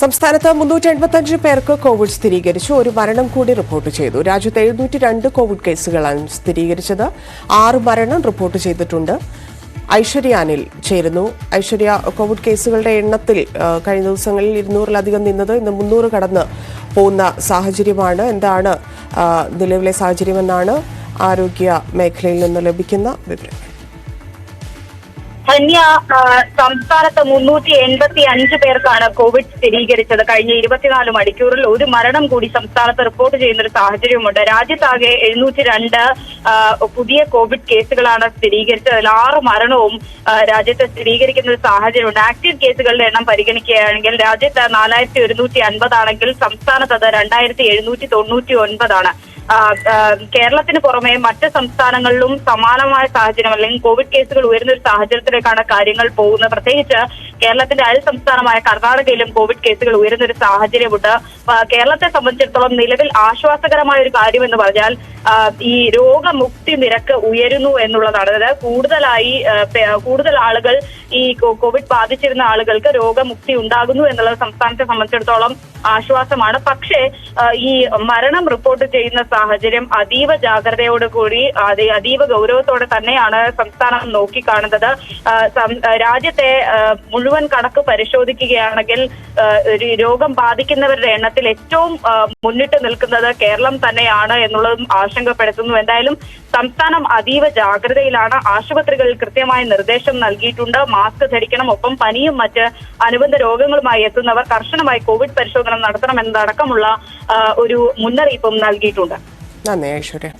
സംസ്ഥാനത്ത് 385 പേർക്ക് കോവിഡ് സ്ഥിരീകരിച്ചു. ഒരു മരണം കൂടി റിപ്പോർട്ട് ചെയ്തു. രാജ്യത്ത് 702 കോവിഡ് കേസുകളാണ് സ്ഥിരീകരിച്ചത്. 6 മരണം റിപ്പോർട്ട് ചെയ്തിട്ടുണ്ട്. ഐശ്വര്യ അനിൽ ചേരുന്നു. ഐശ്വര്യ, കോവിഡ് കേസുകളുടെ എണ്ണത്തിൽ കഴിഞ്ഞ ദിവസങ്ങളിൽ 200-ലധികം നിന്നത് ഇന്ന് 300 കടന്ന് പോകുന്ന സാഹചര്യമാണ്. എന്താണ് നിലവിലെ സാഹചര്യമെന്നാണ് ആരോഗ്യ മേഖലയിൽ നിന്ന് ലഭിക്കുന്ന വിവരം? ധന്യ, സംസ്ഥാനത്ത് 385 പേർക്കാണ് കോവിഡ് സ്ഥിരീകരിച്ചത്. കഴിഞ്ഞ 24 മണിക്കൂറിൽ ഒരു മരണം കൂടി സംസ്ഥാനത്ത് റിപ്പോർട്ട് ചെയ്യുന്ന ഒരു സാഹചര്യമുണ്ട്. രാജ്യത്താകെ 702 പുതിയ കോവിഡ് കേസുകളാണ് സ്ഥിരീകരിച്ചത്. അതിൽ 6 മരണവും രാജ്യത്ത് സ്ഥിരീകരിക്കുന്ന ഒരു സാഹചര്യമുണ്ട്. ആക്റ്റീവ് കേസുകളുടെ എണ്ണം പരിഗണിക്കുകയാണെങ്കിൽ രാജ്യത്ത് 4150 ആണെങ്കിൽ സംസ്ഥാനത്ത് അത് 2799 ആണ്. കേരളത്തിന് പുറമെ മറ്റ് സംസ്ഥാനങ്ങളിലും സമാനമായ സാഹചര്യം അല്ലെങ്കിൽ കോവിഡ് കേസുകൾ ഉയരുന്ന ഒരു സാഹചര്യത്തിലേക്കാണ് കാര്യങ്ങൾ പോകുന്നത്. പ്രത്യേകിച്ച് കേരളത്തിന്റെ അയൽ സംസ്ഥാനമായ കർണാടകയിലും കോവിഡ് കേസുകൾ ഉയരുന്ന ഒരു സാഹചര്യമുണ്ട്. കേരളത്തെ സംബന്ധിച്ചിടത്തോളം നിലവിൽ ആശ്വാസകരമായ ഒരു കാര്യം എന്ന് പറഞ്ഞാൽ ഈ രോഗമുക്തി നിരക്ക് ഉയരുന്നു എന്നുള്ളതാണ്. അതായത് കൂടുതൽ ആളുകൾ ഈ കോവിഡ് ബാധിച്ചിരുന്ന ആളുകൾക്ക് രോഗമുക്തി ഉണ്ടാകുന്നു എന്നുള്ളത് സംസ്ഥാനത്തെ സംബന്ധിച്ചിടത്തോളം ആശ്വാസമാണ്. പക്ഷേ ഈ മരണം റിപ്പോർട്ട് ചെയ്യുന്ന സാഹചര്യം അതീവ ജാഗ്രതയോടുകൂടി അതീവ ഗൗരവത്തോടെ തന്നെയാണ് സംസ്ഥാനം നോക്കിക്കാണുന്നത്. രാജ്യത്തെ മുഴുവൻ കണക്ക് പരിശോധിക്കുകയാണെങ്കിൽ രോഗം ബാധിക്കുന്നവരുടെ എണ്ണത്തിൽ ഏറ്റവും മുന്നിട്ട് നിൽക്കുന്നത് കേരളം തന്നെയാണ് എന്നുള്ളതും ആശങ്കപ്പെടുത്തുന്നു. എന്തായാലും സംസ്ഥാനം അതീവ ജാഗ്രതയിലാണ്. ആശുപത്രികളിൽ കൃത്യമായ നിർദ്ദേശം നൽകിയിട്ടുണ്ട്. മാസ്ക് ധരിക്കണം. ഒപ്പം പനിയും മറ്റ് അനുബന്ധ രോഗങ്ങളുമായി എത്തുന്നവർ കർശനമായി കോവിഡ് പരിശോധന നടത്തണമെന്നതടക്കമുള്ള ഒരു മുന്നറിയിപ്പും നൽകിയിട്ടുണ്ട്. നന്ദി ഐശ്വര്യ.